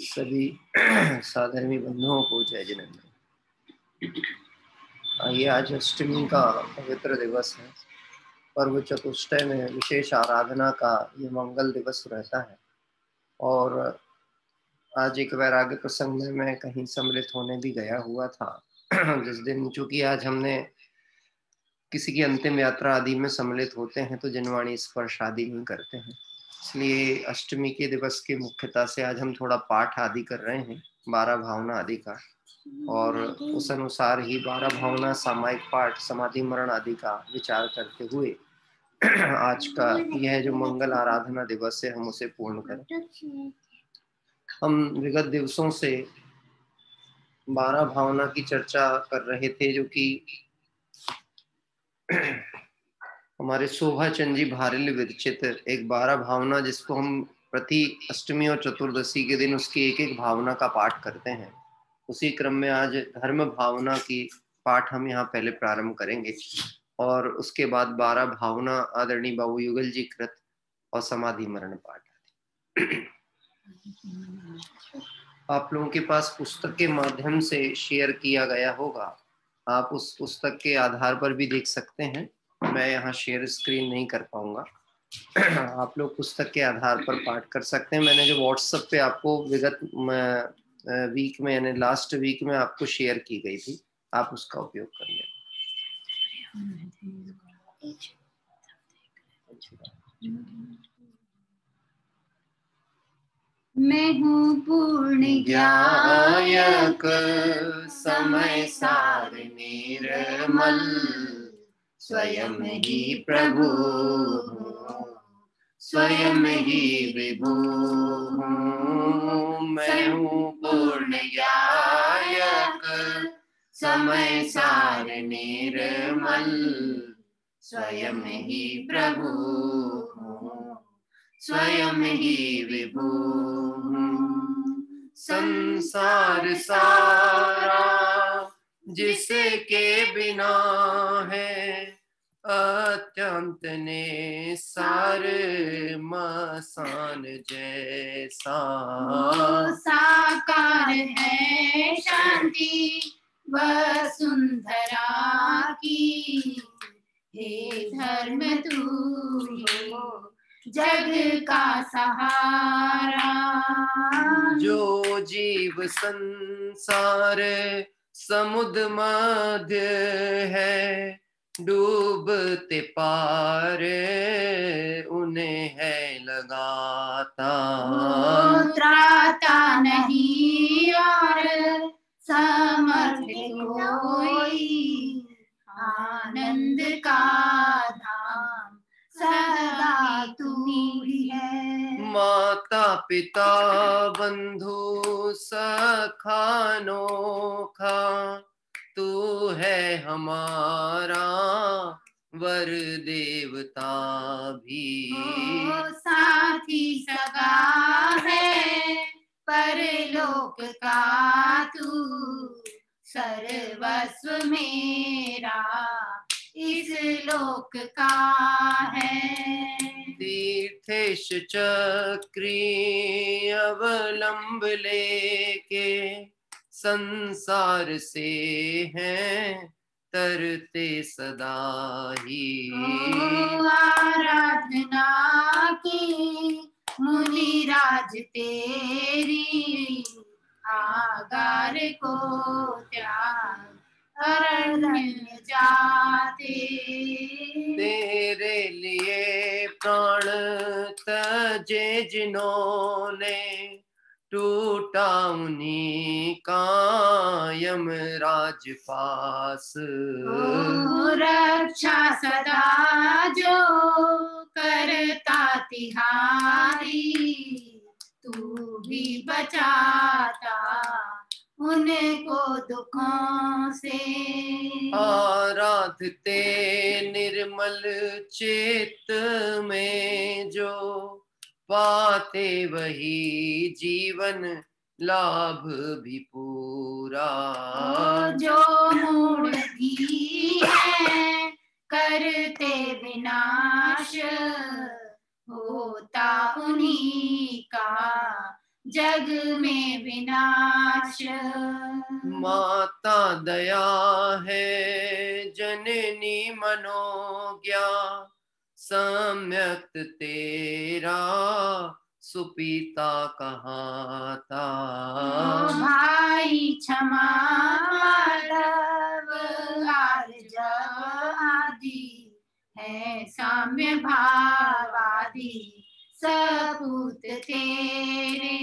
सभी साधर्मी बंधुओं को जय जिनेन्द्र। ये आज अष्टमी का पवित्र दिवस है। पर्व चतुष्टय में विशेष आराधना का ये मंगल दिवस रहता है। और आज एक वैराग्य प्रसंग में मैं कहीं सम्मिलित होने भी गया हुआ था जिस दिन, चूंकि आज हमने किसी की अंतिम यात्रा आदि में सम्मिलित होते हैं तो जनवाणी स्पर्श आदि नहीं करते हैं, इसलिए अष्टमी के दिवस की मुख्यता से आज हम थोड़ा पाठ आदि कर रहे हैं 12 भावना आदि का, और उस अनुसार ही 12 भावना सामायिक पाठ समाधि मरण आदि का विचार करते हुए आज का यह जो मंगल आराधना दिवस है हम उसे पूर्ण करें। हम विगत दिवसों से 12 भावना की चर्चा कर रहे थे, जो कि हमारे शोभा चंद जी भारली विरचित एक 12 भावना, जिसको हम प्रति अष्टमी और चतुर्दशी के दिन उसकी एक एक भावना का पाठ करते हैं। उसी क्रम में आज धर्म भावना की पाठ हम यहाँ पहले प्रारंभ करेंगे और उसके बाद 12 भावना आदरणीय बाबू युगल जी कृत और समाधि मरण पाठ। आप लोगों के पास पुस्तक के माध्यम से शेयर किया गया होगा, आप उस पुस्तक के आधार पर भी देख सकते हैं। मैं यहाँ शेयर स्क्रीन नहीं कर पाऊंगा। आप लोग पुस्तक के आधार पर पाठ कर सकते हैं। मैंने जो व्हाट्सएप पे आपको विगत वीक में यानी लास्ट वीक में आपको शेयर की गई थी, आप उसका उपयोग कर लें। मैं हूँ पूर्ण ज्ञायक, समय सार निर्मल, स्वयं ही प्रभु हूँ, स्वयं ही विभु हूँ। मैं हूँ पूर्ण ज्ञायक, समय सार निर्मल, स्वयं ही प्रभु हूँ, स्वयं ही विभु हूँ। संसार सारा जिसके बिना है, अत्यंत ने सार मसान जैसा। साकार है शांति वसुंधरा की, हे धर्म तू हो जग का सहारा। जो जीव संसार समुद्र मध्य है, डूबते पार उन्हें है लगाता। त्राता नहीं और समर्थ कोई, आनंद का धाम सदा तू ही है। माता पिता बंधु सखा नोखा, तू है हमारा वर देवता भी। साथी सगा है परलोक का तू, सर्वस्व मेरा इस लोक का है। तीर्थेश चक्री अवलंब लेके, संसार से हैं तरते सदा ही। आराधना की मुनि राज तेरी, आगार को त्याग अरण्य जाते। तेरे लिए प्राण तजे जिन्होंने, टूटा उन्हीं का यमराज पास। रक्षा सदा जो करता तिहारी, तू भी बचाता उनको दुखों से। आराधते निर्मल चित्त में जो, पाते वही जीवन लाभ भी पूरा। जो मूढ़ भी है करते विनाश, होता उन्हीं का जग में विनाश। माता दया है जननी मनोज्ञा, सम्यक तेरा सुपीता कहाता। भाई क्षमा माधव आर्ज आदि, है साम्य भावादि सपूत तेरे।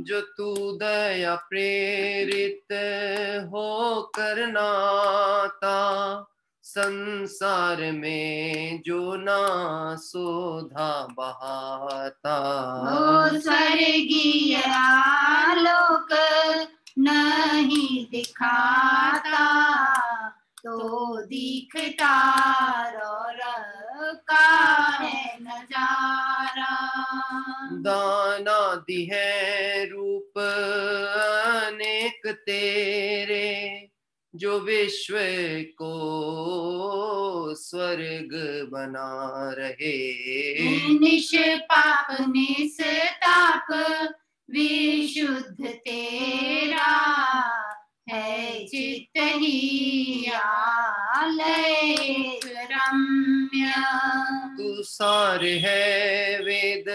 जो तू दया प्रेरित हो करनाता, संसार में जो ना सोधा बहाता। ओ स्वर्गीय आलोक नहीं दिखाता तो दिखता और का है नजारा। दाना दी है रूप अनेक तेरे, जो विश्व को स्वर्ग बना रहे। निष्पाप निस्ताप विशुद्ध तेरा, है चित्त ही आलय रम्य। तू सार है वेद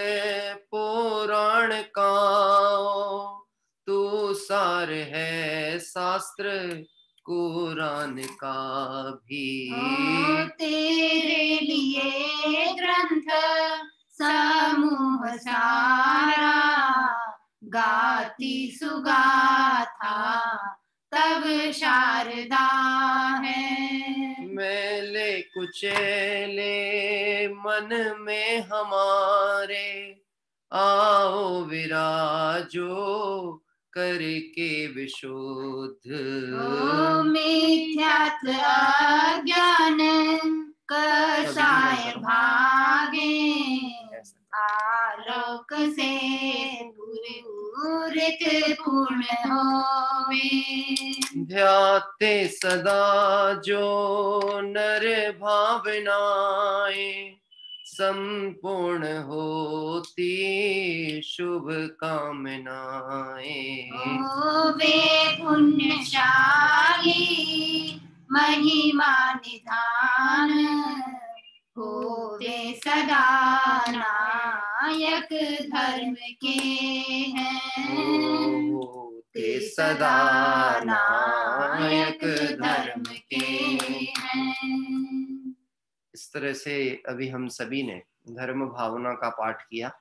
पुराण का, तू सार है शास्त्र कुरान का भी। तेरे लिए ग्रंथ समूह सारा, गाती सुगाथा तब शारदा है। मैले कुचेले मन में हमारे, आओ विराजो करके विशुद्ध। मिथ्यात्व अज्ञान कसाय भागे, आलोक से पूरित पूर्ण होवे। ध्याते सदा जो नर भावनाएं, संपूर्ण होती शुभ कामनाएं। वे पुण्यशाली महिमा निधान, होते सदा नायक धर्म के हैं। होते सदा नायक धर्म के हैं। इस तरह से अभी हम सभी ने धर्म भावना का पाठ किया।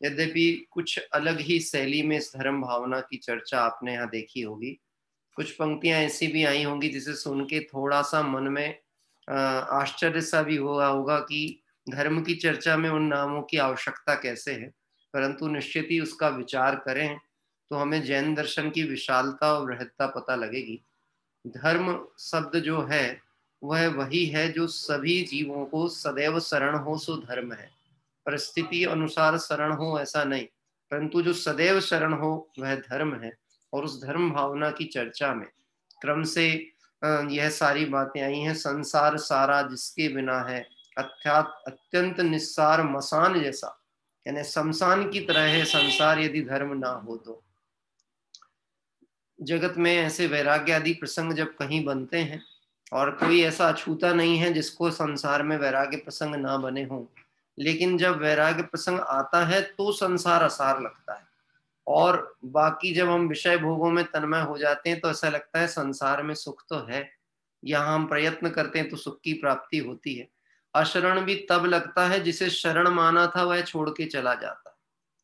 यद्यपि कुछ अलग ही शैली में इस धर्म भावना की चर्चा आपने यहाँ देखी होगी। कुछ पंक्तियां ऐसी भी आई होंगी जिसे सुन के थोड़ा सा मन में आश्चर्य सा भी हुआ होगा कि धर्म की चर्चा में उन नामों की आवश्यकता कैसे है। परंतु निश्चित ही उसका विचार करें तो हमें जैन दर्शन की विशालता और बृहत्ता पता लगेगी। धर्म शब्द जो है वह वही है जो सभी जीवों को सदैव शरण हो सो धर्म है। परिस्थिति अनुसार शरण हो ऐसा नहीं, परंतु जो सदैव शरण हो वह धर्म है। और उस धर्म भावना की चर्चा में क्रम से यह सारी बातें आई हैं। संसार सारा जिसके बिना है, अत्यंत निस्सार मसान जैसा, यानी शमशान की तरह है संसार यदि धर्म ना हो तो। जगत में ऐसे वैराग्य आदि प्रसंग जब कहीं बनते हैं, और कोई ऐसा अछूता नहीं है जिसको संसार में वैराग्य प्रसंग ना बने हों, लेकिन जब वैराग्य प्रसंग आता है तो संसार असार लगता है। और बाकी जब हम विषय भोगों में तन्मय हो जाते हैं तो ऐसा लगता है संसार में सुख तो है, यहाँ हम प्रयत्न करते हैं तो सुख की प्राप्ति होती है। अशरण भी तब लगता है जिसे शरण माना था वह छोड़ के चला जाता है,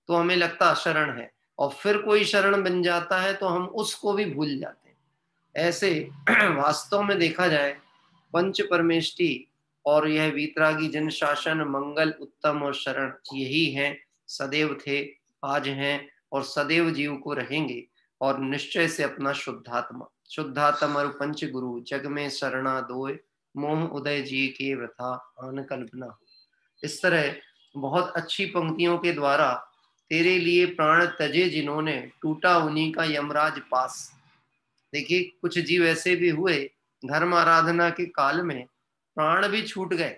तो हमें लगता अशरण है, और फिर कोई शरण बन जाता है तो हम उसको भी भूल जाते हैं। ऐसे वास्तव में देखा जाए पंच परमेष्टि और यह वीतरागी जन शासन मंगल उत्तम और शरण यही हैं, सदैव थे, आज हैं और सदैव जीव को रहेंगे। और निश्चय से अपना शुद्धात्मा और पंच गुरु जग में शरणा दोय, मोह उदय जी के वृथा आन कल्पना हो। इस तरह बहुत अच्छी पंक्तियों के द्वारा तेरे लिए प्राण तजे जिन्होंने, टूटा उन्हीं का यमराज पास। देखिए कुछ जीव ऐसे भी हुए धर्म आराधना के काल में प्राण भी छूट गए,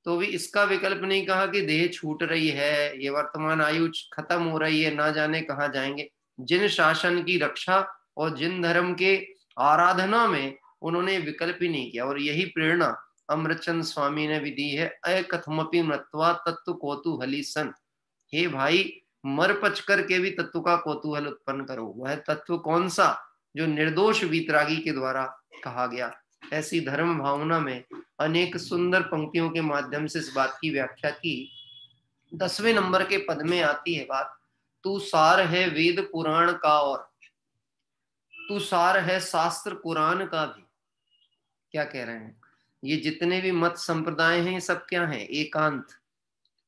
तो भी इसका विकल्प नहीं कहा कि देह छूट रही है, ये वर्तमान आयु खत्म हो रही है, ना जाने कहाँ जाएंगे। जिन शासन की रक्षा और जिन धर्म के आराधना में उन्होंने विकल्प ही नहीं किया। और यही प्रेरणा अमृतचंद स्वामी ने भी दी है। अकथमपि मृत्वा तत्व कौतूहली सन, हे भाई मर पच करके भी तत्व का कौतूहल उत्पन्न करो। वह तत्व कौन सा जो निर्दोष वीतरागी के द्वारा कहा गया। ऐसी धर्म भावना में अनेक सुंदर पंक्तियों के माध्यम से इस बात की व्याख्या की। 10वें नंबर के पद में आती है बात, तू सार है वेद पुराण का और तू सार है शास्त्र कुरान का भी। क्या कह रहे हैं, ये जितने भी मत संप्रदाय हैं सब क्या हैं, एकांत।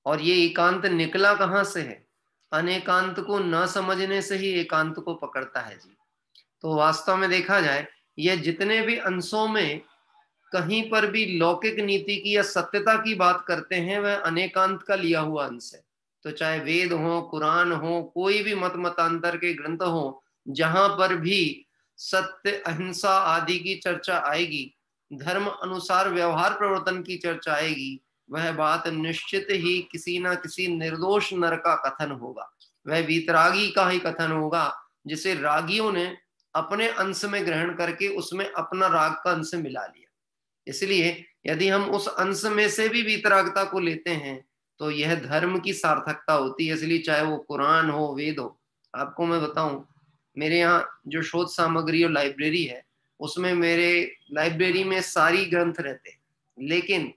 और ये एकांत निकला कहां से है, अनेकांत को न समझने से ही एकांत को पकड़ता है जी। तो वास्तव में देखा जाए, ये जितने भी अंशों में कहीं पर भी लौकिक नीति की या सत्यता की बात करते हैं, वह अनेकांत का लिया हुआ अंश है। तो चाहे वेद हो, कुरान हो, कोई भी मतांतर के ग्रंथ हो, जहां पर भी सत्य, अहिंसा आदि की चर्चा आएगी, धर्म अनुसार व्यवहार प्रवर्तन की चर्चा आएगी, वह बात निश्चित ही किसी ना किसी निर्दोष नर का कथन होगा। वह वीतरागी का ही कथन होगा, जिसे रागियों ने अपने अंश में ग्रहण करके उसमें अपना राग का अंश मिला लिया। इसलिए यदि हम उस अंश में से भी वीतरागता को लेते हैं तो यह धर्म की सार्थकता होती है। इसलिए चाहे वो कुरान हो, वेद हो। आपको मैं बताऊं, मेरे यहाँ जो शोध सामग्री और लाइब्रेरी है, उसमें मेरे लाइब्रेरी में सारी ग्रंथ रहते हैं, लेकिन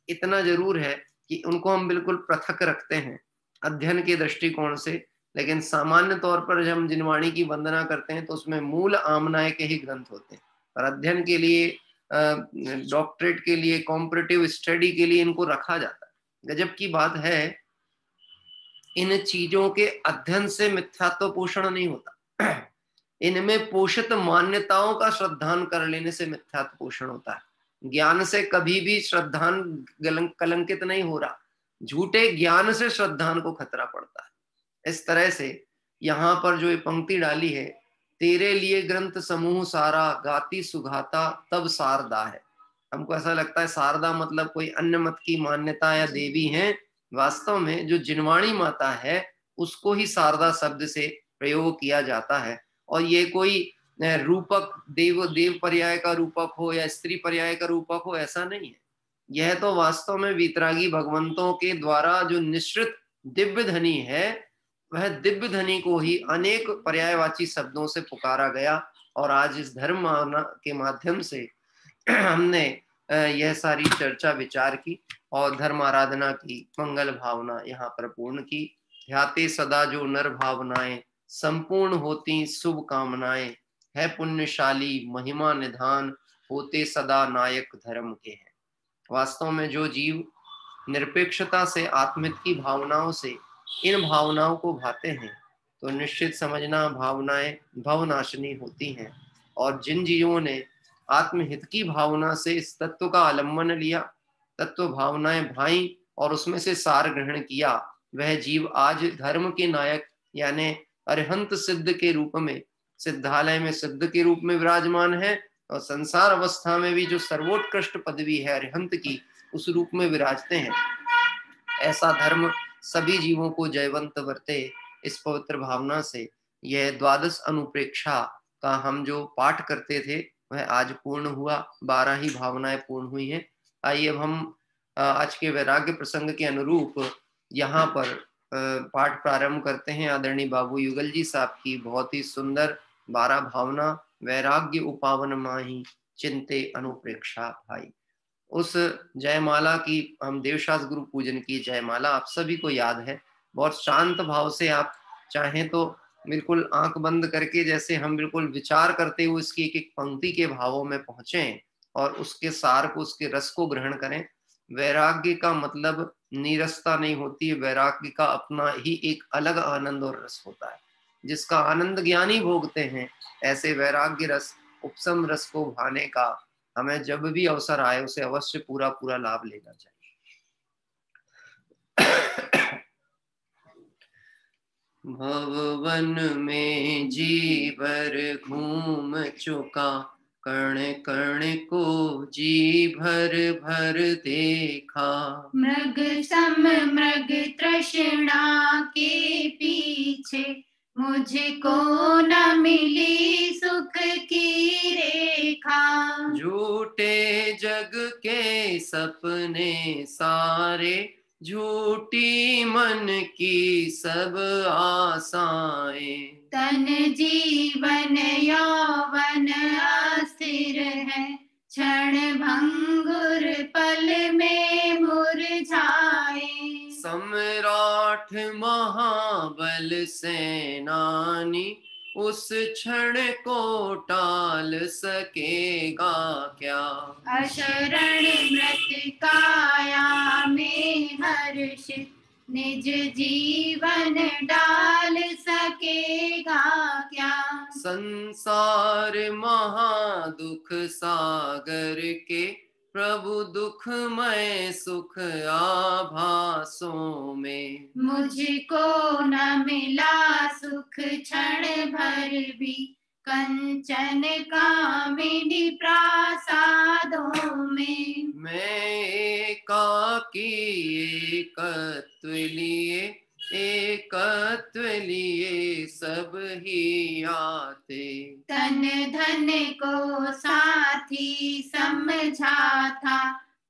इतना जरूर है कि उनको हम बिल्कुल पृथक रखते हैं अध्ययन के दृष्टिकोण से। लेकिन सामान्य तौर पर जब हम जिनवाणी की वंदना करते हैं तो उसमें मूल आमनाय के ही ग्रंथ होते हैं, और अध्ययन के लिए, डॉक्टरेट के लिए, कॉम्परेटिव स्टडी के लिए इनको रखा जाता है। गजब की बात है, इन चीजों के अध्ययन से मिथ्यात्व पोषण नहीं होता, इनमें पोषित मान्यताओं का श्रद्धान कर लेने से मिथ्यात्व पोषण होता है। ज्ञान से कभी भी श्रद्धान कलंकित नहीं हो रहा, झूठे ज्ञान से श्रद्धान को खतरा पड़ता है। इस तरह से यहाँ पर जो ये पंक्ति डाली है, तेरे लिए ग्रंथ समूह सारा, गाती सुघाता तब शारदा है। हमको ऐसा लगता है शारदा मतलब कोई अन्य मत की मान्यता या देवी है। वास्तव में जो जिनवाणी माता है उसको ही शारदा शब्द से प्रयोग किया जाता है, और ये कोई रूपक, देव पर्याय का रूपक हो या स्त्री पर्याय का रूपक हो, ऐसा नहीं है। यह तो वास्तव में वीतरागी भगवंतों के द्वारा जो निश्रित दिव्य धनी है, वह दिव्य धनी को ही अनेक पर्यायवाची शब्दों से पुकारा गया। और आज इस धर्म के माध्यम से हमने यह सारी चर्चा विचार की और धर्म आराधना की, मंगल भावना यहाँ पर पूर्ण की। ध्याते सदा जो नर भावनाएं, संपूर्ण होती शुभ कामनाएं, है पुण्यशाली महिमा निधान, होते सदा नायक धर्म के हैं। वास्तव में जो जीव निरपेक्षता से, आत्मित की भावनाओं से इन भावनाओं को भाते हैं, तो निश्चित समझना भावनाएं भवनाशिनी होती हैं। और जिन जीवों ने आत्महित की भावना से इस तत्व का आलम्बन लिया, तत्व भावनाएं भाई और उसमें से सार ग्रहण किया, वह जीव आज धर्म के नायक यानी अरिहंत सिद्ध के रूप में, सिद्धालय में सिद्ध के रूप में विराजमान है, और संसार अवस्था में भी जो सर्वोत्कृष्ट पदवी है अरिहंत की, उस रूप में विराजते हैं। ऐसा धर्म सभी जीवों को जयवंत वर्ते। इस पवित्र भावना से यह द्वादश अनुप्रेक्षा का हम जो पाठ करते थे वह आज पूर्ण हुआ। 12 ही भावनाएं पूर्ण हुई हैं। आइए अब हम आज के वैराग्य प्रसंग के अनुरूप यहाँ पर पाठ प्रारंभ करते हैं। आदरणीय बाबू युगल जी साहब की बहुत ही सुंदर 12 भावना, वैराग्य उपावन माही चिंते अनुप्रेक्षा भाई। उस जयमाला की, हम देवशास्त्र गुरु पूजन की जयमाला आप सभी को याद है। बहुत शांत भाव से आप चाहें तो बिल्कुल आंख बंद करके, जैसे हम बिल्कुल विचार करते हुए इसकी एक एक पंक्ति के भावों में पहुंचे और उसके सार को, उसके रस को ग्रहण करें। वैराग्य का मतलब नीरसता नहीं होती है, वैराग्य का अपना ही एक अलग आनंद और रस होता है, जिसका आनंद ज्ञानी भोगते हैं। ऐसे वैराग्य रस, उपशम रस को भाने का हमें जब भी अवसर आए उसे अवश्य पूरा पूरा लाभ लेना चाहिए। भवन में जी भर घूम चुका, कण कण को जी भर भर देखा। मृग सम मृग तृष्णा के पीछे, मुझको न मिली सुख की रेखा। झूठे जग के सपने सारे, झूठी मन की सब आशाएं। तन जीवन यौवन अस्थिर है, क्षण भंगुर पल में मुरझाए। सम्राट महाबल सेनानी, उस क्षण को टाल सकेगा क्या। अशरण मृत काया में हर्षित, निज जीवन डाल सकेगा क्या। संसार महादुख सागर के प्रभु दुखमय सुख आभासों में। मुझको न मिला सुख क्षण भर भी कंचन कामिनी प्रासादों में। मैं एकाकी एकत्व लिए सब ही आते। तन धन को साथी समझा था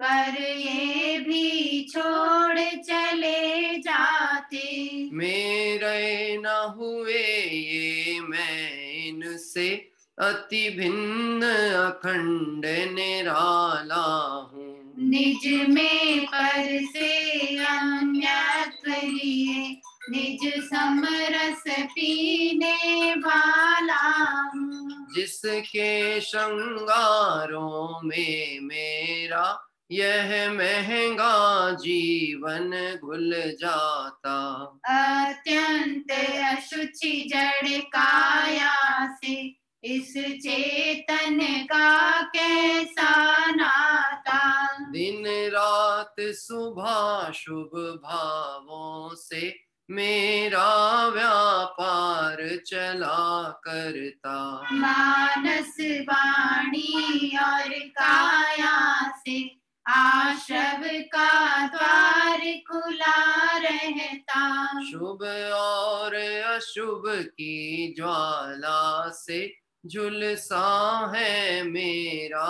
पर ये भी छोड़ चले जाते। मेरे न हुए ये मैं इनसे अति भिन्न अखंड निराला हूँ। निज में पर से अन्यत्व लिए निज समरस पीने वाला हूँ। जिसके श्रृंगारों में मेरा यह महंगा जीवन घुल जाता। अत्यंत अशुचि जड़ काया से इस चेतन का कैसा नाता। दिन रात सुबह शुभ भावों से मेरा व्यापार चला करता। मानस वाणी और काया से आश्रव का द्वार खुला रहता। शुभ और अशुभ की ज्वाला से झुलसा है मेरा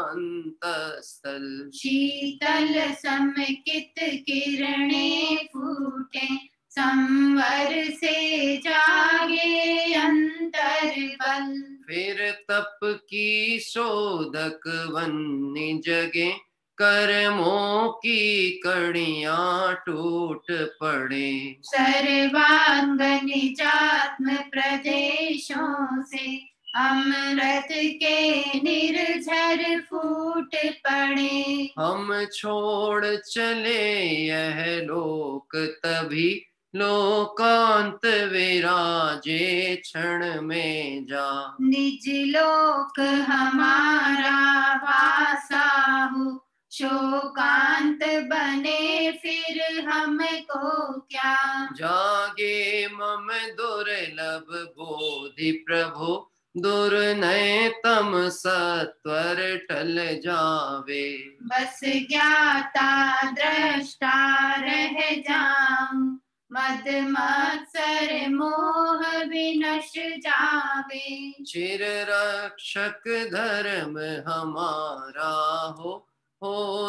अंतस्थल। शीतल समकित किरणें फूटे संवर से जागे अंतर बल। फिर तप की शोधक वन्नी जगे कर्मों की कड़ियां टूट पड़े। सर्वांग निजात्म प्रदेशों से अमृत के निर्झर फूट पड़े। हम छोड़ चले यह लोक तभी लोकांत विराजे क्षण में जा। निज लोक हमारा वासा हो शोकांत बने फिर हमको क्या। जागे मम दुर्लभ बोधि प्रभु दुर्नय तम सत्वर टल जावे। बस ज्ञाता दृष्टा रह जाऊं मद मत्सर मोह विनश जावे। चिर रक्षक धर्म हमारा हो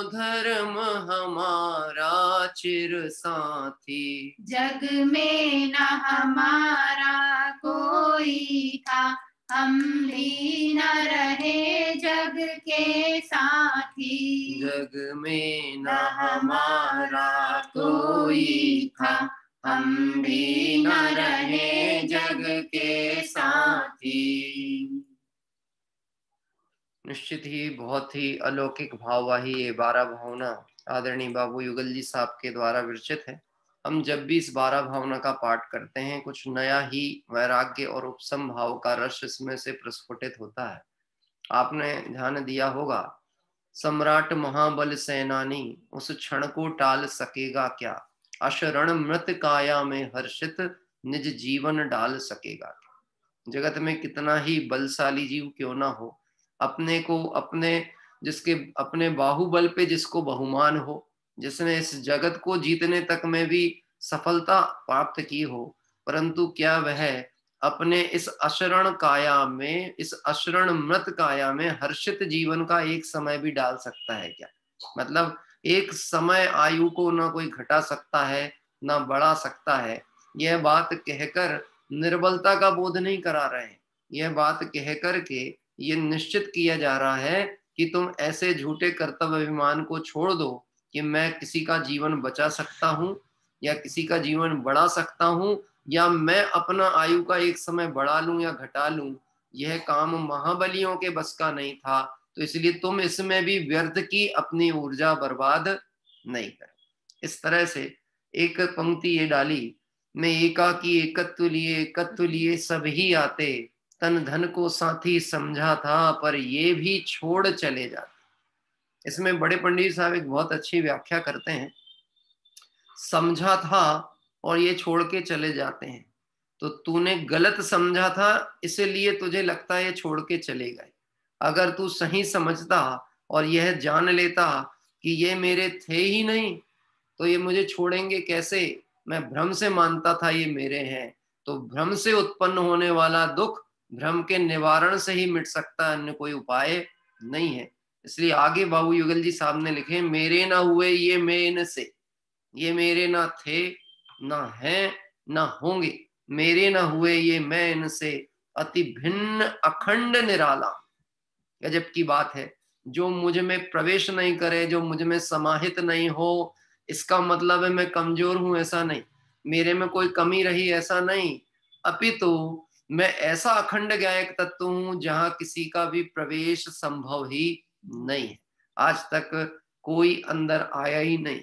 धर्म हमारा चिर साथी। जग में न हमारा कोई था हम भी न रहे जग के साथी। जग में न हमारा कोई था हम भी न रहे जग के साथी। निश्चित ही बहुत ही अलौकिक भाववाही ये 12 भावना आदरणीय बाबू युगल जी साहब के द्वारा विरचित है। हम जब भी इस 12 भावना का पाठ करते हैं कुछ नया ही वैराग्य और उपसम भाव का रस इसमें से प्रस्फुटित होता है। आपने ध्यान दिया होगा, सम्राट महाबल सेनानी उस क्षण को टाल सकेगा क्या, अशरण मृत काया में हर्षित निज जीवन डाल सकेगा। जगत में कितना ही बलशाली जीव क्यों ना हो, अपने को जिसके अपने बाहुबल पे जिसको बहुमान हो, जिसने इस जगत को जीतने तक में भी सफलता प्राप्त की हो, परंतु क्या वह अपने इस अशरण काया में, इस अशरण मृत काया में हर्षित जीवन का एक समय भी डाल सकता है क्या? मतलब एक समय आयु को ना कोई घटा सकता है ना बढ़ा सकता है। यह बात कहकर निर्बलता का बोध नहीं करा रहे हैं, यह बात कहकर के ये निश्चित किया जा रहा है कि तुम ऐसे झूठे कर्तव्य अभिमान को छोड़ दो कि मैं किसी का जीवन बचा सकता हूँ या किसी का जीवन बढ़ा सकता हूँ या मैं अपना आयु का एक समय बढ़ा लूं या घटा लूं। यह काम महाबलियों के बस का नहीं था, तो इसलिए तुम इसमें भी व्यर्थ की अपनी ऊर्जा बर्बाद नहीं करो। इस तरह से एक पंक्ति ये डाली, मैं एकाकी एकत्व लिए सभी आते, तन धन को साथी समझा था पर ये भी छोड़ चले जाते। इसमें बड़े पंडित साहब एक बहुत अच्छी व्याख्या करते हैं, समझा था और ये छोड़ के चले जाते हैं, तो तूने गलत समझा था इसलिए तुझे लगता है ये छोड़ के चले गए। अगर तू सही समझता और यह जान लेता कि ये मेरे थे ही नहीं तो ये मुझे छोड़ेंगे कैसे, मैं भ्रम से मानता था ये मेरे हैं, तो भ्रम से उत्पन्न होने वाला दुख भ्रम के निवारण से ही मिट सकता है, अन्य कोई उपाय नहीं है। इसलिए आगे बाबू युगल जी साहब ने लिखे, मेरे ना हुए ये मैं इनसे, ये मेरे ना थे ना हैं ना होंगे, मेरे ना हुए ये मैं इनसे, अति भिन्न अखंड निराला। गजब की बात है, जो मुझ में प्रवेश नहीं करे, जो मुझ में समाहित नहीं हो, इसका मतलब है मैं कमजोर हूं ऐसा नहीं, मेरे में कोई कमी रही ऐसा नहीं, अपितु मैं ऐसा अखंड गायक तत्व हूं जहां किसी का भी प्रवेश संभव ही नहीं है। आज तक कोई अंदर आया ही नहीं,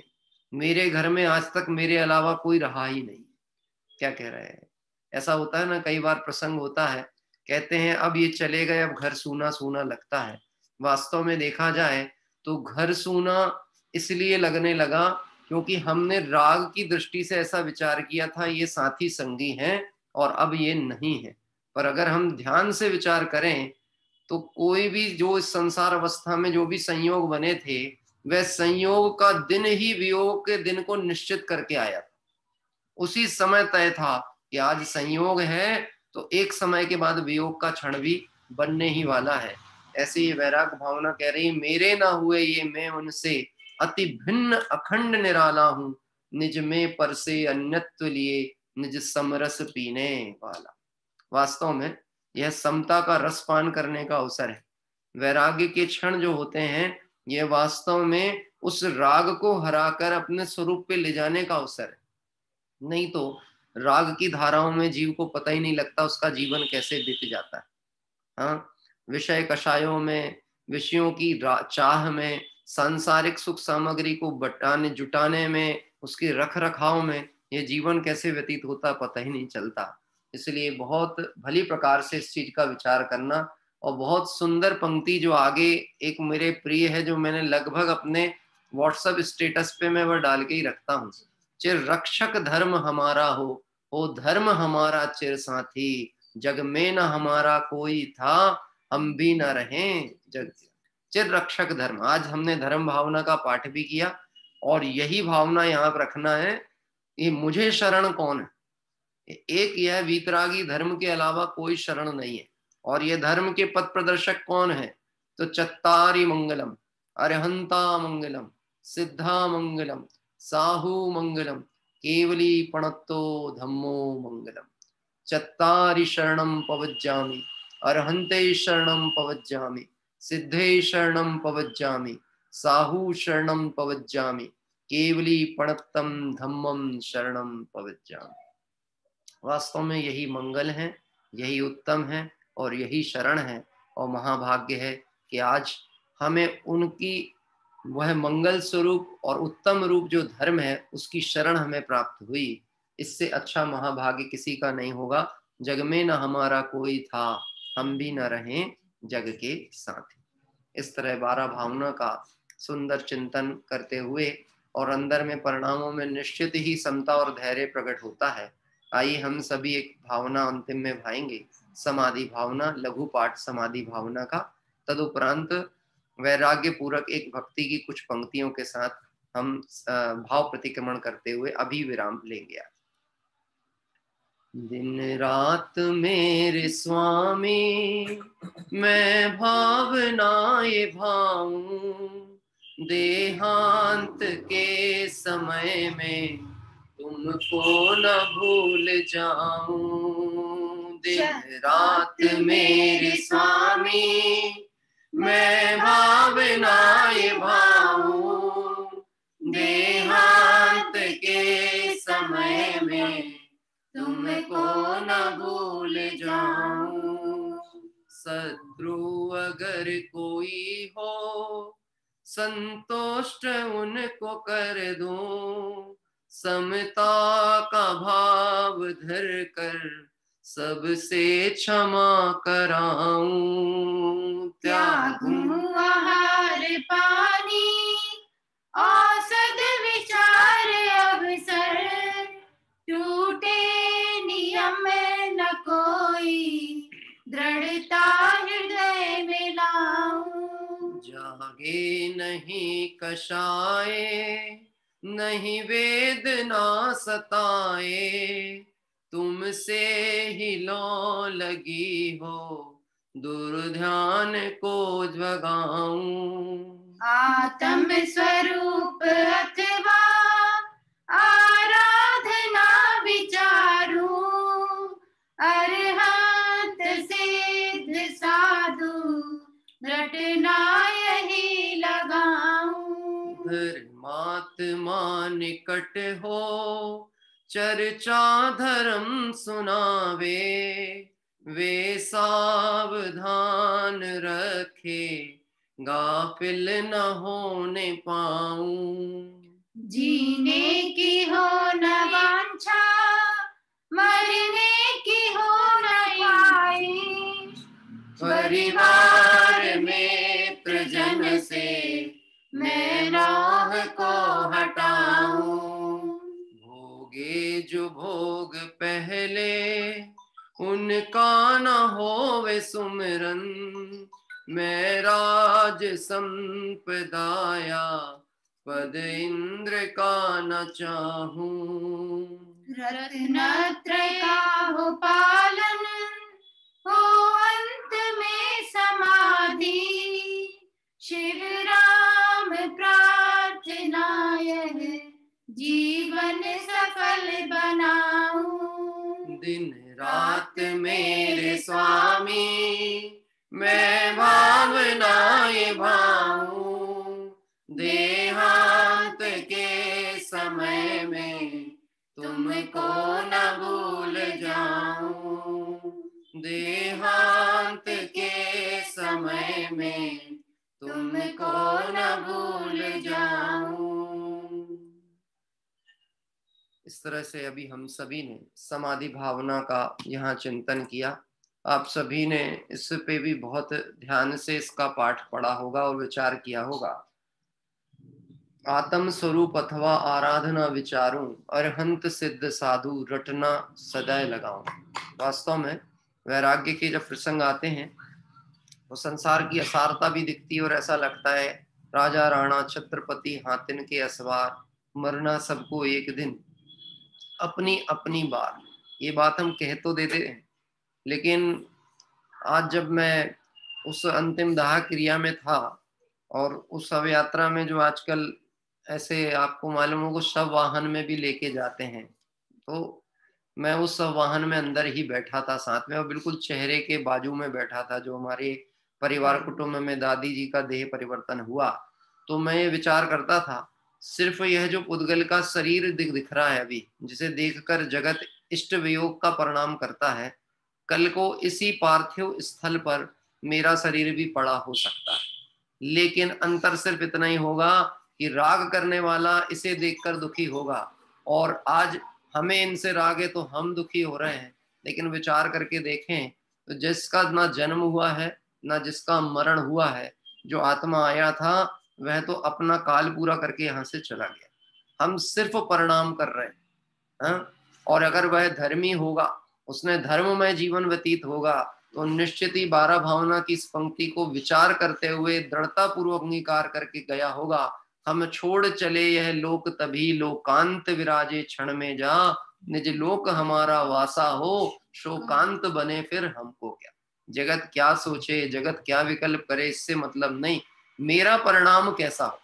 मेरे घर में आज तक मेरे अलावा कोई रहा ही नहीं। क्या कह रहे हैं? ऐसा होता है ना, कई बार प्रसंग होता है, कहते हैं अब ये चले गए, अब घर सूना सूना लगता है। वास्तव में देखा जाए तो घर सूना इसलिए लगने लगा क्योंकि हमने राग की दृष्टि से ऐसा विचार किया था ये साथी संगी हैं और अब ये नहीं है। पर अगर हम ध्यान से विचार करें तो कोई भी जो इस संसार अवस्था में जो भी संयोग बने थे, वह संयोग का दिन ही वियोग के दिन को निश्चित करके आया था। उसी समय तय था कि आज संयोग है तो एक समय के बाद वियोग का क्षण भी बनने ही वाला है। ऐसे ही वैराग भावना कह रही, मेरे ना हुए ये मैं उनसे, अति भिन्न अखंड निराला हूं, निज में पर से अन्यत्व लिए, निज समरस पीने वाला। वास्तव में यह समता का रसपान करने का अवसर है। वैराग्य के क्षण जो होते हैं यह वास्तव में उस राग को हराकर अपने स्वरूप पे ले जाने का अवसर है। नहीं तो राग की धाराओं में जीव को पता ही नहीं लगता उसका जीवन कैसे बीत जाता है। हाँ, विषय कषायों में, विषयों की चाह में, सांसारिक सुख सामग्री को बटाने जुटाने में, उसके रख रखाव में ये जीवन कैसे व्यतीत होता पता ही नहीं चलता। इसलिए बहुत भली प्रकार से इस चीज का विचार करना। और बहुत सुंदर पंक्ति जो आगे एक मेरे प्रिय है, जो मैंने लगभग अपने व्हाट्सएप स्टेटस पे मैं वह डाल के ही रखता हूँ, चिर रक्षक धर्म हमारा हो धर्म हमारा चिर साथी, जग में न हमारा कोई था, हम भी न रहे जग। चिर रक्षक धर्म, आज हमने धर्म भावना का पाठ भी किया और यही भावना यहाँ पर रखना है, ये मुझे शरण कौन है, एक यह वीतरागी धर्म के अलावा कोई शरण नहीं है। और ये धर्म के पथ प्रदर्शक कौन है, तो चत्तारि मंगलम, अरहंता मंगलम, सिद्धा मंगलम, साहू मंगलम, केवली पणत्तो धम्मो मंगलम। चत्तारि शरणं पवज्जामि, अरहन्ते शरणं पवज्जामि, सिद्धे शरणं पवज्जामि, साहू शरणं पवज्जामि, केवली पणत्तम धम्मम शरणं पवज्जामि। वास्तव में यही मंगल है, यही उत्तम है और यही शरण है। और महाभाग्य है कि आज हमें उनकी वह मंगल स्वरूप और उत्तम रूप जो धर्म है उसकी शरण हमें प्राप्त हुई। इससे अच्छा महाभाग्य किसी का नहीं होगा। जग में न हमारा कोई था, हम भी न रहे जग के साथी। इस तरह 12 भावना का सुंदर चिंतन करते हुए और अंदर में परिणामों में निश्चित ही समता और धैर्य प्रकट होता है। आइए हम सभी एक भावना अंतिम में भाएंगे, समाधि भावना, लघु पाठ समाधि भावना का। तदुपरांत वैराग्य पूरक एक भक्ति की कुछ पंक्तियों के साथ हम भाव प्रतिक्रमण करते हुए अभी विराम लेंगे। दिन रात मेरे स्वामी मैं भावनाए भाऊं, देहांत के समय में तुमको न भूल जाऊं। दिन रात मेरे स्वामी मैं भावनाए भाऊं, देहांत के समय में तुमको न भूल जाऊं। शत्रु अगर कोई हो संतुष्ट उनको कर दूं, समता का भाव धर कर सबसे क्षमा कराऊं। त्यागूं आहार पानी औषध विचार अवसर, टूटे नियम न कोई दृढ़ता हृदय में लाऊं। जागे नहीं कषाय नहीं वेदना सताए, तुमसे ही लौ लगी हो दुर्ध्यान को जगाऊं। आत्म स्वरूप अथवा आराधना विचारू, अरहंत सिद्ध साधु रटना यही लगाऊं। धर्मात्मा निकट हो चर्चा धर्म सुनावे, वे सावधान रखे गाफिल न होने पाऊं। जीने की हो न वांछा, मरने की हो न ख्वाहिश, परिवार में प्रजन से मैं राह को हटाऊं। भोगे जो भोग पहले उनका न होवे सुमिरन, मैं राज संपदाया पद इंद्र का न चाहूं। रत्नत्रय का हो पालन, हो अंत में समाधि, शिव राम प्रार्थना यह जीवन सफल बनाऊं। दिन रात मेरे स्वामी मैं भावनाएं भाऊं, देहांत के समय में तुमको न भूल जाऊं। देहांत के समय में तुमको न भूल जाऊं। इस तरह से अभी हम सभी ने समाधि भावना का यहाँ चिंतन किया। आप सभी ने इस पे भी बहुत ध्यान से इसका पाठ पढ़ा होगा और विचार किया होगा। आत्म स्वरूप अथवा आराधना विचारूं, अरहंत सिद्ध साधु रटना सदैव लगाऊं। वास्तव में वैराग्य के जब प्रसंग आते हैं तो संसार की असारता भी दिखती है और ऐसा लगता है राजा राणा छत्रपति हाथिन के असवार, मरना सबको एक दिन, अपनी अपनी बात। ये बात हम कह तो देते हैं, लेकिन आज जब मैं उस अंतिम दाह क्रिया में था और उस शव यात्रा में जो आजकल ऐसे आपको मालूम होगा शव वाहन में भी लेके जाते हैं, तो मैं उस शव वाहन में अंदर ही बैठा था साथ में, और बिल्कुल चेहरे के बाजू में बैठा था। जो हमारे परिवार कुटुंब में दादी जी का देह परिवर्तन हुआ, तो मैं ये विचार करता था सिर्फ यह जो पुद्गल का शरीर दिख रहा है अभी, जिसे देखकर जगत इष्ट वियोग का परिणाम करता है, कल को इसी पार्थिव स्थल पर मेरा शरीर भी पड़ा हो सकता है। लेकिन अंतर सिर्फ इतना ही होगा कि राग करने वाला इसे देखकर दुखी होगा, और आज हमें इनसे राग है तो हम दुखी हो रहे हैं। लेकिन विचार करके देखें तो जिसका ना जन्म हुआ है ना जिसका मरण हुआ है, जो आत्मा आया था वह तो अपना काल पूरा करके यहाँ से चला गया। हम सिर्फ परिणाम कर रहे हैं। और अगर वह धर्मी होगा, उसने धर्ममय जीवन व्यतीत होगा, तो निश्चित ही 12 भावना की इस पंक्ति को विचार करते हुए दृढ़ता पूर्वक अंगीकार करके गया होगा, हम छोड़ चले यह लोक तभी लोकांत विराजे क्षण में जा, निज लोक हमारा वासा हो शोकांत बने फिर हमको क्या। जगत क्या सोचे, जगत क्या विकल्प करे, इससे मतलब नहीं, मेरा परिणाम कैसा हो।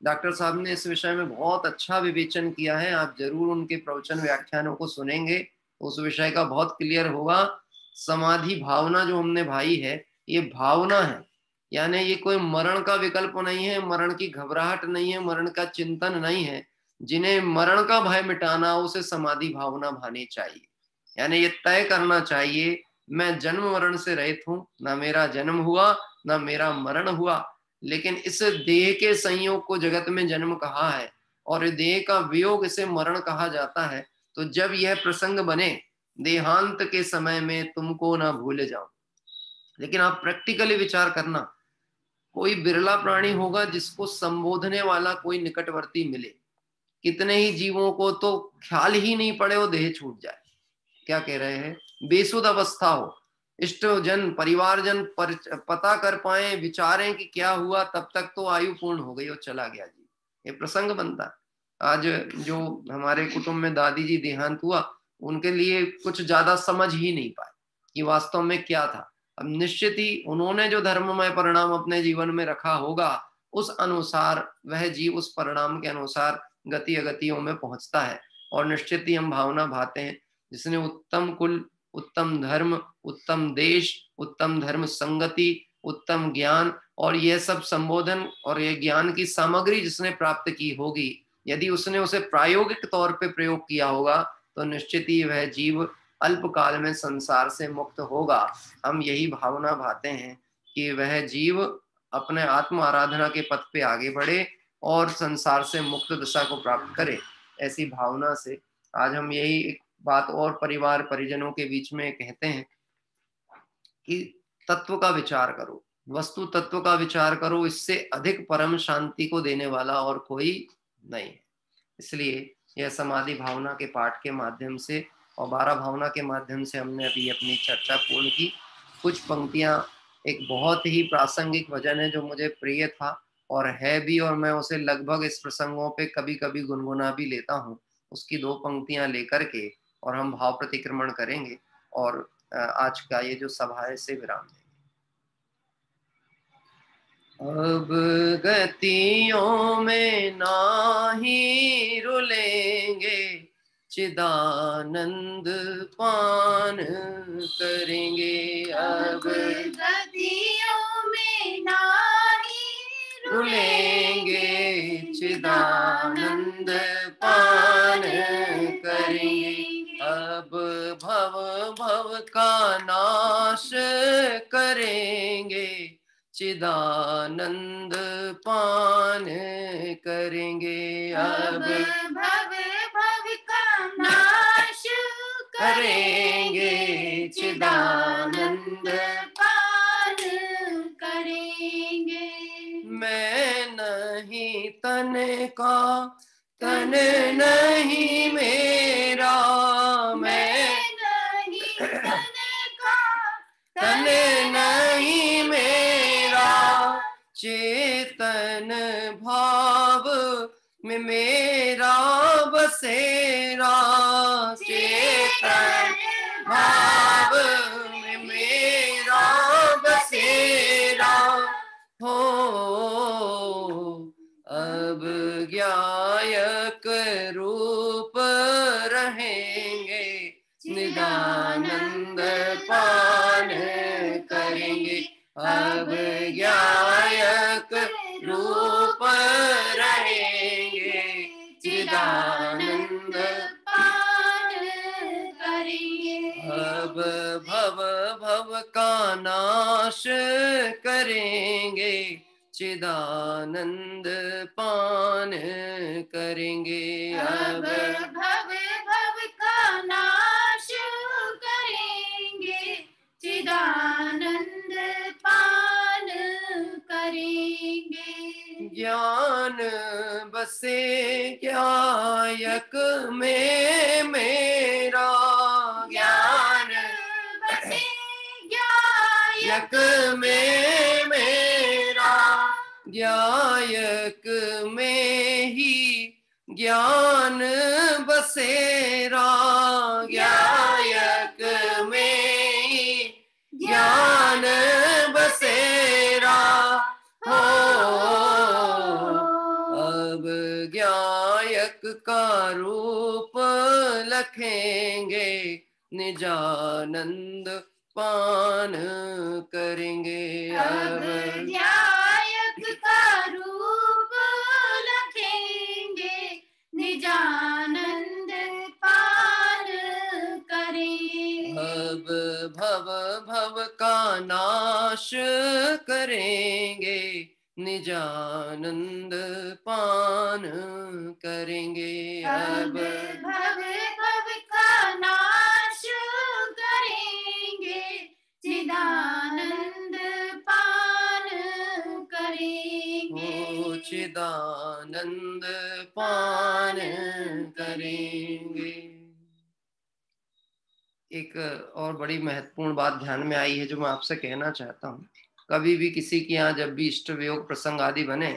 डॉक्टर साहब ने इस विषय में बहुत अच्छा विवेचन किया है। आप जरूर उनके प्रवचन व्याख्यानों को सुनेंगे तो उस विषय का बहुत क्लियर होगा। समाधि भावना जो हमने भाई है, ये भावना है, यानी ये कोई मरण का विकल्प नहीं है, मरण की घबराहट नहीं है, मरण का चिंतन नहीं है। जिन्हें मरण का भय मिटाना उसे समाधि भावना भानी चाहिए। यानी ये तय करना चाहिए मैं जन्म मरण से रहित हूं, ना मेरा जन्म हुआ ना मेरा मरण हुआ, लेकिन इस देह के संयोग को जगत में जन्म कहा है और देह का वियोग इसे मरण कहा जाता है। तो जब यह प्रसंग बने देहांत के समय में तुमको ना भूल जाओ। लेकिन आप प्रैक्टिकली विचार करना, कोई बिरला प्राणी होगा जिसको संबोधने वाला कोई निकटवर्ती मिले। कितने ही जीवों को तो ख्याल ही नहीं पड़े वो देह छूट जाए। क्या कह रहे हैं, बेसुध अवस्था हो, इष्ट जन परिवारजन पता कर पाए, विचारें कि क्या हुआ, तब तक तो आयु पूर्ण हो गई और चला गया जी। ये प्रसंग बनता है। आज जो हमारे कुटुंब में दादी जी देहांत हुआ, उनके लिए कुछ ज्यादा समझ ही नहीं पाए कि वास्तव में क्या था। अब निश्चित ही उन्होंने जो धर्ममय परिणाम अपने जीवन में रखा होगा, उस अनुसार वह जीव उस परिणाम के अनुसार गति अगतियों में पहुंचता है। और निश्चित ही हम भावना भाते हैं, जिसने उत्तम कुल, उत्तम धर्म, उत्तम देश, उत्तम धर्म संगति, उत्तम ज्ञान और यह सब संबोधन और यह ज्ञान की सामग्री जिसने प्राप्त की होगी, यदि उसने उसे प्रायोगिक तौर पे प्रयोग किया होगा तो निश्चित ही वह जीव अल्पकाल में संसार से मुक्त होगा। हम यही भावना भाते हैं कि वह जीव अपने आत्म आराधना के पथ पे आगे बढ़े और संसार से मुक्त दशा को प्राप्त करे। ऐसी भावना से आज हम यही एक बात और परिवार परिजनों के बीच में कहते हैं कि तत्व का विचार करो, वस्तु तत्व का विचार करो, इससे अधिक परम शांति को देने वाला और कोई नहीं है। इसलिए यह समाधि भावना के पाठ के माध्यम से और 12 भावना के माध्यम से हमने अभी अपनी चर्चा पूर्ण की। कुछ पंक्तियां, एक बहुत ही प्रासंगिक भजन है जो मुझे प्रिय था और है भी, और मैं उसे लगभग इस प्रसंगों पे कभी कभी गुनगुना भी लेता हूँ। उसकी 2 पंक्तियां लेकर के और हम भाव प्रतिक्रमण करेंगे और आज का ये जो सभा है इसे विराम देंगे। अब गतियों में नाही रुलेंगे, चिदानंद पान करेंगे। अब गतियों में नाही रुलेंगे, चिदानंद पान करेंगे। अब भव भव का नाश करेंगे, चिदानंद पान करेंगे। अब भव भव का नाश करेंगे, चिदानंद पान करेंगे। मैं नहीं तन का, तन नहीं मेरा, मैं नहीं तन का, तन नहीं मेरा, चेतन भाव में मेरा बसेरा, चेतन भाव में मेरा बसेरा हो। अब ज्ञायक रूप रहेंगे, निदानंद पान करेंगे। अब ज्ञायक रूप रहेंगे, चिदानंद पान करेंगे। अब भव भव का नाश करेंगे, चिदानंद पान करेंगे। अब भव भव का नाश करेंगे, चिदानंद पान करेंगे। ज्ञान बसे ज्ञायक में मेरा, ज्ञान बसे ज्ञायक में मेरा, ज्ञायक में ही ज्ञान बसेरा, ज्ञायक में ही ज्ञान बसेरा हो। अब ज्ञायक का रूप लखेंगे, निजानंद पान करेंगे। अब ज्ञायक का रूप लखेंगे, निजानंद पान करेंगे। अब भव भव का नाश करेंगे, निजानंद पान करेंगे। अब भव भव का नाश करेंगे, चिदानंद पान करेंगे। ओ चिदानंद पान करेंगे। एक और बड़ी महत्वपूर्ण बात ध्यान में आई है जो मैं आपसे कहना चाहता हूँ। कभी भी किसी के यहाँ जब भी इष्ट वियोग प्रसंग आदि बने,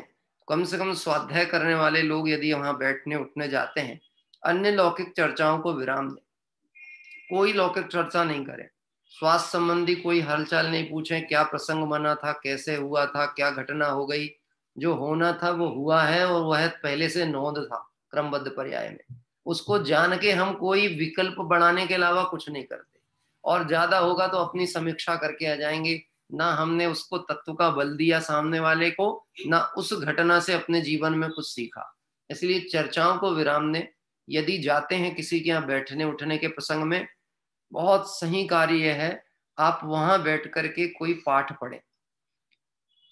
कम से कम स्वाध्याय करने वाले लोग यदि वहां बैठने उठने जाते हैं, अन्य लौकिक चर्चाओं को विराम दें। कोई लौकिक चर्चा नहीं करें। स्वास्थ्य संबंधी कोई हालचाल नहीं पूछें, क्या प्रसंग बना था, कैसे हुआ था, क्या घटना हो गई। जो होना था वो हुआ है और वह पहले से नोंद था क्रमबद्ध पर्याय में। उसको जान के हम कोई विकल्प बढ़ाने के अलावा कुछ नहीं करते, और ज्यादा होगा तो अपनी समीक्षा करके आ जाएंगे। ना हमने उसको तत्व का बल दिया सामने वाले को, ना उस घटना से अपने जीवन में कुछ सीखा। इसलिए चर्चाओं को विराम दें। यदि जाते हैं किसी के यहाँ बैठने उठने के प्रसंग में, बहुत सही कार्य है आप वहां बैठ करके कोई पाठ पढ़ें,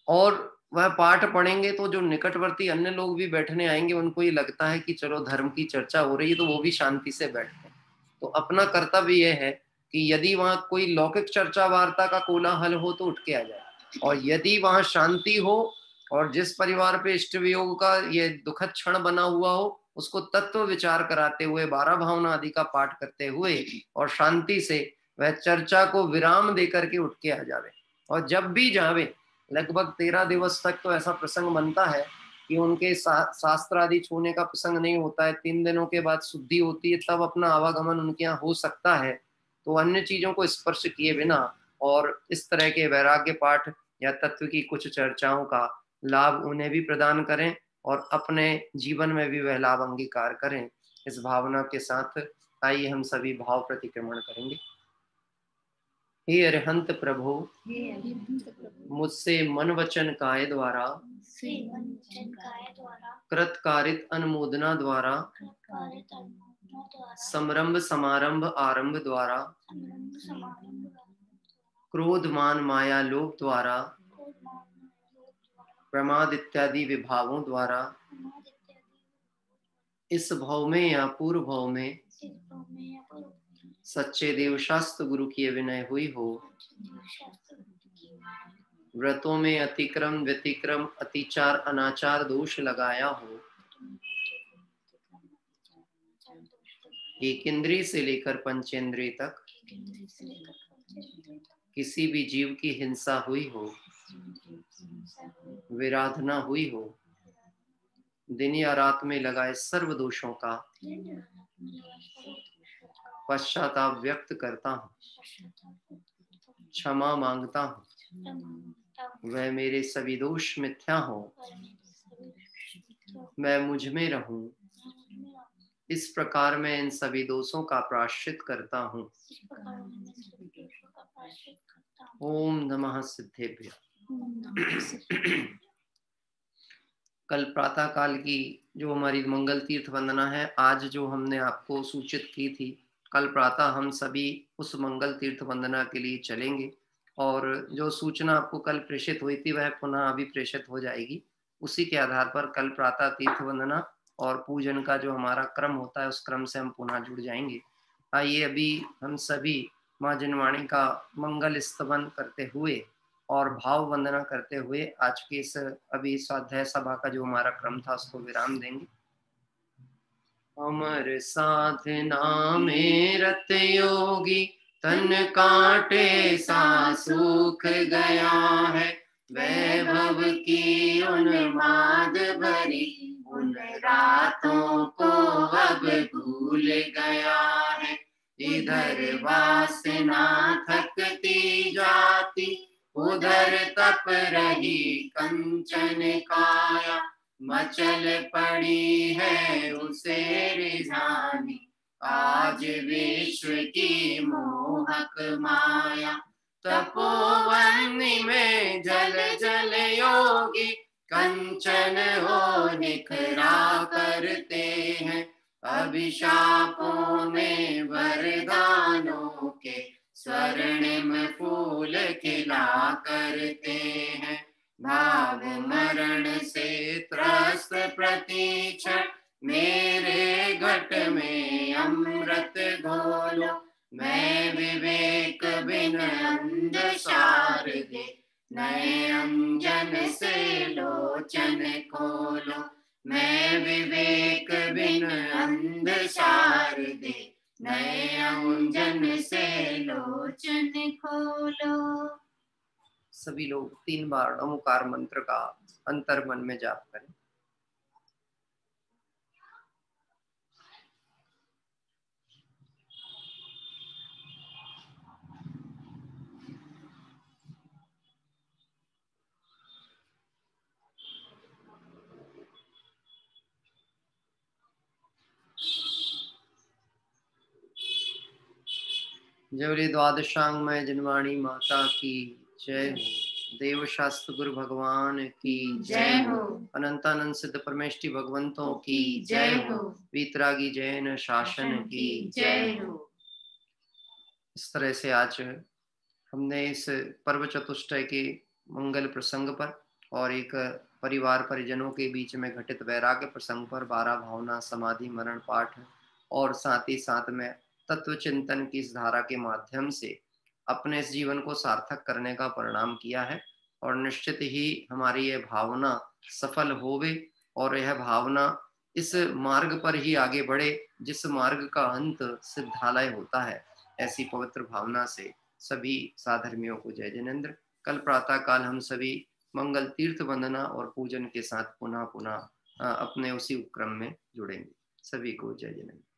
और वह पाठ पढ़ेंगे तो जो निकटवर्ती अन्य लोग भी बैठने आएंगे, उनको ये लगता है कि चलो धर्म की चर्चा हो रही है, तो वो भी शांति से बैठते हैं। तो अपना कर्तव्य यह है कि यदि वहां कोई लौकिक चर्चा वार्ता का कोलाहल हो तो उठ के आ जाए, और यदि वहां शांति हो और जिस परिवार पे इष्ट वियोग का ये दुखद क्षण बना हुआ हो, उसको तत्व विचार कराते हुए 12 भावना आदि का पाठ करते हुए और शांति से वह चर्चा को विराम दे करके उठ के आ जावे। और जब भी जावे, लगभग 13 दिवस तक तो ऐसा प्रसंग बनता है कि उनके शास्त्र आदि छूने का प्रसंग नहीं होता है। 3 दिनों के बाद शुद्धि होती है, तब अपना आवागमन उनके यहाँ हो सकता है। तो अन्य चीजों को स्पर्श किए बिना और इस तरह के वैराग्य पाठ या तत्व की कुछ चर्चाओं का लाभ उन्हें भी प्रदान करें और अपने जीवन में भी वह लाभ अंगीकार करें। इस भावना के साथ आइए हम सभी भाव प्रतिक्रमण करेंगे। हे अरिहंत प्रभु, मुझसे मन वचन काय द्वारा कृत कारित अनुमोदना द्वारा समरंभ समारंभ आरंभ द्वारा क्रोध मान माया लोभ द्वारा प्रमाद इत्यादि विभावों द्वारा इस भाव में या पूर्व भाव में सच्चे देव शास्त्र गुरु की विनय हुई हो। व्रतों में अतिक्रम व्यतिक्रम अतिचार अनाचार दोष लगाया हो। एक इंद्रिय से लेकर पंचेंद्रिय तक किसी भी जीव की हिंसा हुई हो, विराधना हुई हो, दिन या रात में लगाए सर्व दोषों का पश्चाताप व्यक्त करता हूँ, क्षमा मांगता हूँ। वह मेरे सभी दोष मिथ्या हो, मैं मुझ में रहूं। इस प्रकार मैं इन सभी दोषों का प्रायश्चित करता हूँ। ओम नमः सिद्धेभ्य। कल प्रातः काल की जो हमारी मंगल तीर्थ वंदना है, आज जो हमने आपको सूचित की थी, कल प्रातः हम सभी उस मंगल तीर्थ वंदना के लिए चलेंगे, और जो सूचना आपको कल प्रेषित हुई थी वह पुनः अभी प्रेषित हो जाएगी। उसी के आधार पर कल प्रातः तीर्थ वंदना और पूजन का जो हमारा क्रम होता है, उस क्रम से हम पुनः जुड़ जाएंगे। आइए अभी हम सभी माँ जिनवाणी का मंगल स्तवन करते हुए और भाव वंदना करते हुए आज के इस अभी स्वाध्याय सभा का जो हमारा क्रम था उसको विराम देंगे। अमर साधना में रत योगी, तन कांटे सा सूख गया है। वैभव की उन्माद भरी उन रातों को अब भूल गया है। इधर वासना थकती जाती, उधर तप रही कंचन काया। मचल पड़ी है उसे रिझानी आज विश्व की मोहक माया। तपोवन में जल जल योगी कंचन हो निखरा करते हैं। अभिशापों में वरदानों के स्वर्णिम फूल खिला करते हैं। भाव मरण से त्रस्त प्रतीक्षण मेरे घट में अमृत घोलो। मैं विवेक बिन अंध शारदे नए अंजन से लोचन खोलो। मैं विवेक बिन अंध शारदे नए अंजन से लोचन खोलो। सभी लोग 3 बार ओमकार मंत्र का अंतर मन में जाप करें। जय द्वादशांग में जनवाणी माता की जय हो। देव शास्त्र गुरु भगवान की जय हो। अनंतानंद सिद्ध परमेष्टि भगवंतों की जय हो। वीतरागी जैन शासन की जय हो। इस तरह से आज हमने इस पर्व चतुष्टय के मंगल प्रसंग पर और एक परिवार परिजनों के बीच में घटित वैराग्य प्रसंग पर 12 भावना समाधि मरण पाठ और साथ ही साथ में तत्व चिंतन की इस धारा के माध्यम से अपने इस जीवन को सार्थक करने का परिणाम किया है। और निश्चित ही हमारी यह भावना सफल होवे और यह भावना इस मार्ग पर ही आगे बढ़े जिस मार्ग का अंत सिद्धालय होता है। ऐसी पवित्र भावना से सभी साधर्मियों को जय जिनेन्द्र। कल प्रातः काल हम सभी मंगल तीर्थ वंदना और पूजन के साथ पुनः पुनः अपने उसी उपक्रम में जुड़ेंगे। सभी को जय जिनेन्द्र।